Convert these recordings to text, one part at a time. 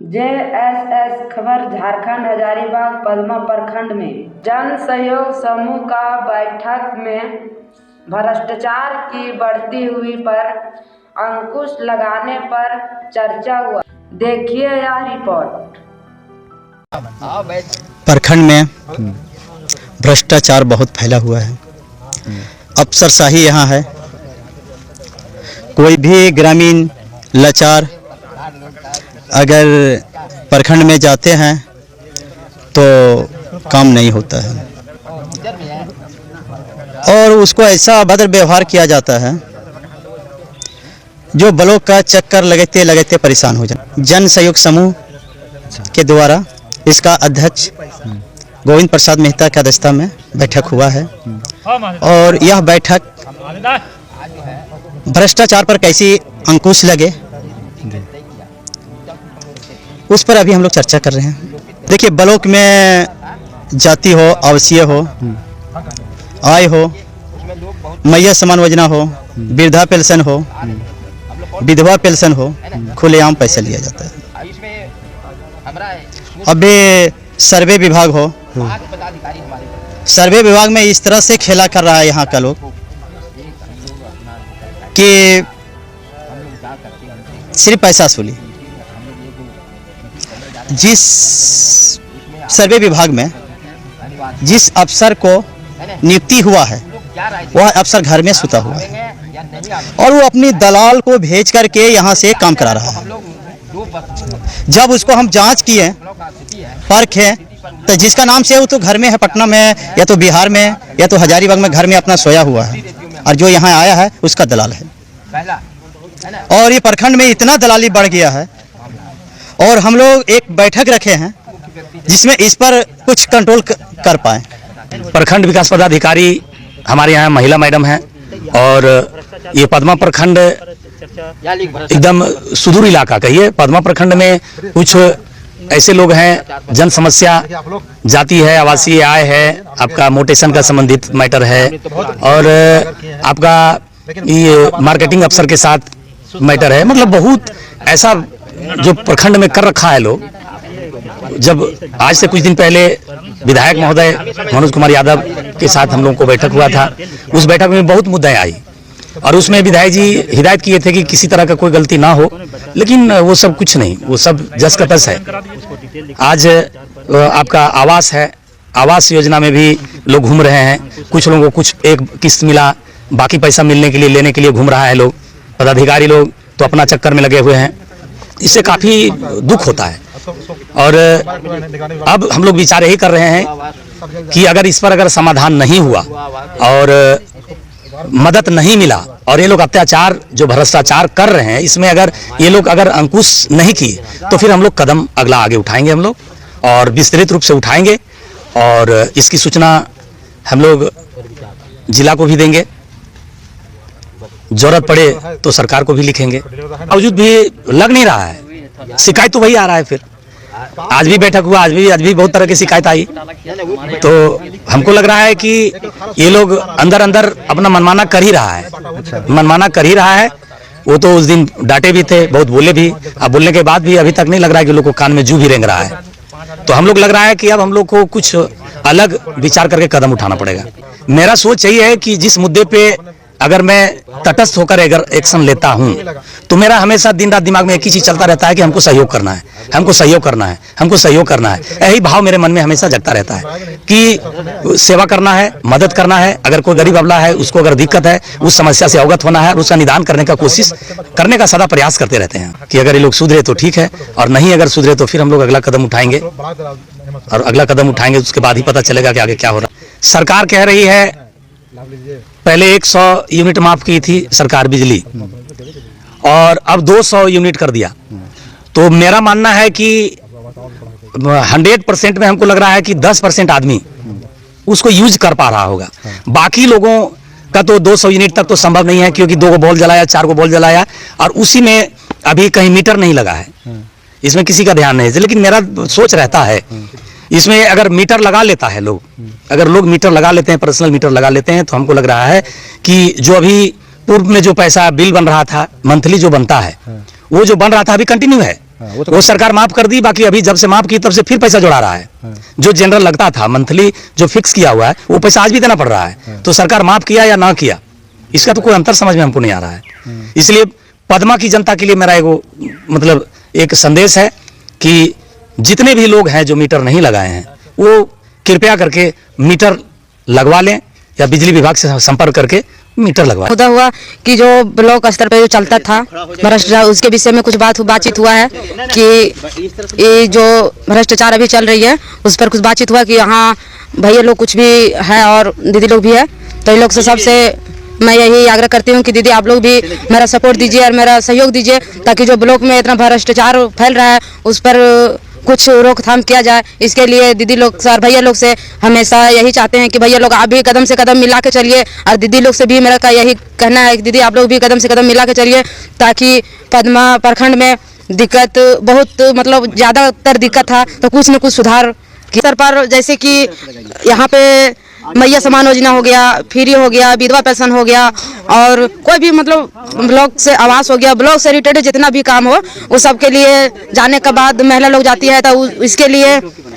JSS खबर झारखंड हजारीबाग पदमा प्रखंड में जन सहयोग समूह का बैठक में भ्रष्टाचार की बढ़ती हुई पर अंकुश लगाने पर चर्चा हुआ। देखिए यह रिपोर्ट। प्रखंड में भ्रष्टाचार बहुत फैला हुआ है। अफसरशाही यहाँ है। कोई भी ग्रामीण लाचार अगर प्रखंड में जाते हैं तो काम नहीं होता है और उसको ऐसा अभद्र व्यवहार किया जाता है जो ब्लॉक का चक्कर लगाते लगाते परेशान हो जाए। जन सहयोग समूह के द्वारा इसका अध्यक्ष गोविंद प्रसाद मेहता की अध्यक्षता में बैठक हुआ है और यह बैठक भ्रष्टाचार पर कैसी अंकुश लगे उस पर अभी हम लोग चर्चा कर रहे हैं। देखिए, ब्लॉक में जाति हो, आवासीय हो, आय हो, मैया समान योजना हो, वृद्धा पेंशन हो, विधवा पेंशन हो, खुलेआम पैसा लिया जाता है। अभी सर्वे विभाग हो, सर्वे विभाग में इस तरह से खेला कर रहा है यहाँ का लोग कि सिर्फ पैसा वसूली। जिस सर्वे विभाग में जिस अफसर को नियुक्ति हुआ है वह अफसर घर में सुता हुआ है और वो अपनी दलाल को भेज करके यहाँ से काम करा रहा है। जब उसको हम जांच किए, परखे, तो जिसका नाम से वो तो घर में है, पटना में या तो बिहार में या तो हजारीबाग में घर में अपना सोया हुआ है और जो यहाँ आया है उसका दलाल है। और ये प्रखंड में इतना दलाली बढ़ गया है और हम लोग एक बैठक रखे हैं जिसमें इस पर कुछ कंट्रोल कर पाए। प्रखंड विकास पदाधिकारी हमारे यहाँ महिला मैडम हैं और ये पदमा प्रखंड एकदम सुदूर इलाका कहिए। पदमा प्रखंड में कुछ ऐसे लोग हैं, जन समस्या जाति है, आवासीय आय है, आपका मोटेशन का संबंधित मैटर है और आपका ये मार्केटिंग अफसर के साथ मैटर है। मतलब बहुत ऐसा जो प्रखंड में कर रखा है लोग। जब आज से कुछ दिन पहले विधायक महोदय मनोज कुमार यादव के साथ हम लोगों को बैठक हुआ था, उस बैठक में बहुत मुद्दे आई और उसमें विधायक जी हिदायत किए थे कि किसी तरह का कोई गलती ना हो, लेकिन वो सब कुछ नहीं, वो सब जस का तस है। आज आपका आवास है, आवास योजना में भी लोग घूम रहे हैं। कुछ लोगों को कुछ एक किस्त मिला, बाकी पैसा मिलने के लिए लेने के लिए घूम रहा है लोग। पदाधिकारी लोग तो अपना चक्कर में लगे हुए हैं। इससे काफ़ी दुख होता है और अब हम लोग विचार यही कर रहे हैं कि अगर इस पर अगर समाधान नहीं हुआ और मदद नहीं मिला और ये लोग अत्याचार जो भ्रष्टाचार कर रहे हैं इसमें अगर ये लोग अगर अंकुश नहीं किए तो फिर हम लोग कदम अगला आगे उठाएंगे हम लोग और विस्तृत रूप से उठाएंगे और इसकी सूचना हम लोग जिला को भी देंगे। जरूरत पड़े तो सरकार को भी लिखेंगे। बावजूद भी लग नहीं रहा है, शिकायत तो वही आ रहा है। फिर आज भी बैठक हुआ, आज भी बहुत तरह की शिकायत आई, तो हमको लग रहा है कि ये लोग अंदर अंदर अपना मनमाना कर ही रहा है, मनमाना कर ही रहा है। वो तो उस दिन डांटे भी थे, बहुत बोले भी, अब बोलने के बाद भी अभी तक नहीं लग रहा है कि लोग को कान में जू भी रेंग रहा है। तो हम लोग लग रहा है कि अब हम लोग को कुछ अलग विचार करके कदम उठाना पड़ेगा। मेरा सोच यही है कि जिस मुद्दे पे अगर मैं तटस्थ होकर अगर एक्शन लेता हूं तो मेरा हमेशा दिन रात दिमाग में एक ही चीज चलता रहता है कि हमको सहयोग करना है, हमको सहयोग करना है, हमको सहयोग करना है। यही भाव मेरे मन में हमेशा जगता रहता है कि सेवा करना है, मदद करना है। अगर कोई गरीब अबला है, उसको अगर दिक्कत है, उस समस्या से अवगत होना है और उसका निदान करने का कोशिश करने का सदा प्रयास करते रहते हैं कि अगर ये लोग सुधरे तो ठीक है और नहीं अगर सुधरे तो फिर हम लोग अगला कदम उठाएंगे और अगला कदम उठाएंगे उसके बाद ही पता चलेगा कि आगे क्या हो रहा है। सरकार कह रही है पहले 100 यूनिट माफ की थी सरकार बिजली और अब 200 यूनिट कर दिया। तो मेरा मानना है कि 100% में हमको लग रहा है कि 10% आदमी उसको यूज कर पा रहा होगा। बाकी लोगों का तो 200 यूनिट तक तो संभव नहीं है क्योंकि 2 को बॉल जलाया, 4 को बॉल जलाया और उसी में अभी कहीं मीटर नहीं लगा है, इसमें किसी का ध्यान नहीं है। लेकिन मेरा सोच रहता है इसमें अगर मीटर लगा लेता है लोग, अगर लोग मीटर लगा लेते हैं, पर्सनल मीटर लगा लेते हैं, तो हमको लग रहा है कि जो अभी पूर्व में जो पैसा बिल बन रहा था मंथली जो बनता है वो जो बन रहा था अभी कंटिन्यू है, वो सरकार माफ कर दी, बाकी अभी जब से माफ की तब से फिर पैसा जोड़ा रहा है। जो जनरल लगता था मंथली जो फिक्स किया हुआ है वो पैसा आज भी देना पड़ रहा है। तो सरकार माफ किया या ना किया इसका तो कोई अंतर समझ में हमको नहीं आ रहा है। इसलिए पदमा की जनता के लिए मेरा मतलब एक संदेश है कि जितने भी लोग हैं जो मीटर नहीं लगाए हैं वो कृपया करके मीटर लगवा लें या बिजली विभाग से संपर्क करके मीटर लगवा। मुद्दा हुआ कि जो ब्लॉक स्तर पे जो चलता था भ्रष्टाचार, उसके विषय में कुछ बातचीत हुआ है कि ये जो भ्रष्टाचार अभी चल रही है उस पर कुछ बातचीत हुआ कि यहाँ भैया लोग कुछ भी है और दीदी लोग भी है, तो इन लोग से सबसे मैं यही आग्रह करती हूँ कि दीदी आप लोग भी मेरा सपोर्ट दीजिए और मेरा सहयोग दीजिए, ताकि जो ब्लॉक में इतना भ्रष्टाचार फैल रहा है उस पर कुछ रोकथाम किया जाए। इसके लिए दीदी लोग सर भैया लोग से हमेशा यही चाहते हैं कि भैया लोग आप भी कदम से कदम मिला के चलिए, और दीदी लोग से भी मेरा का यही कहना है कि दीदी आप लोग भी कदम से कदम मिला के चलिए, ताकि पदमा प्रखंड में दिक्कत बहुत मतलब ज़्यादातर दिक्कत था तो कुछ न कुछ सुधार स्तर पर, जैसे कि यहाँ पे मैया समान योजना हो गया, फ्री हो गया, विधवा पेंशन हो गया, और कोई भी मतलब ब्लॉक से आवास हो गया, ब्लॉक से रिलेटेड जितना भी काम हो उस सब के लिए जाने के बाद महिला लोग जाती है तो इसके लिए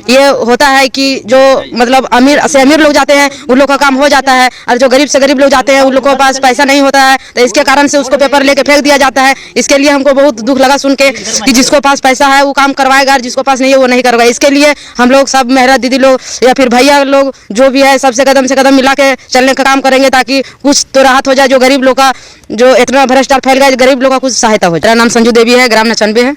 ये होता है कि जो मतलब अमीर से अमीर लोग जाते हैं उन लोग का काम हो जाता है, और जो गरीब से गरीब लोग जाते हैं उन लोगों के पास पैसा नहीं होता है, तो इसके कारण से उसको पेपर लेके फेंक दिया जाता है। इसके लिए हमको बहुत दुख लगा सुन के कि जिसको पास पैसा है वो काम करवाएगा और जिसको पास नहीं है वो नहीं करवाएगा। इसके लिए हम लोग सब मेहरा दीदी लोग या फिर भैया लोग जो भी है सबसे कदम से कदम मिला के चलने का काम करेंगे, ताकि कुछ तो राहत हो जाए जो गरीब लोग का जो इतना भ्रष्टाचार फैल गया, गरीब लोग का कुछ सहायता हो जाए। मेरा नाम संजू देवी है, ग्राम 99 है।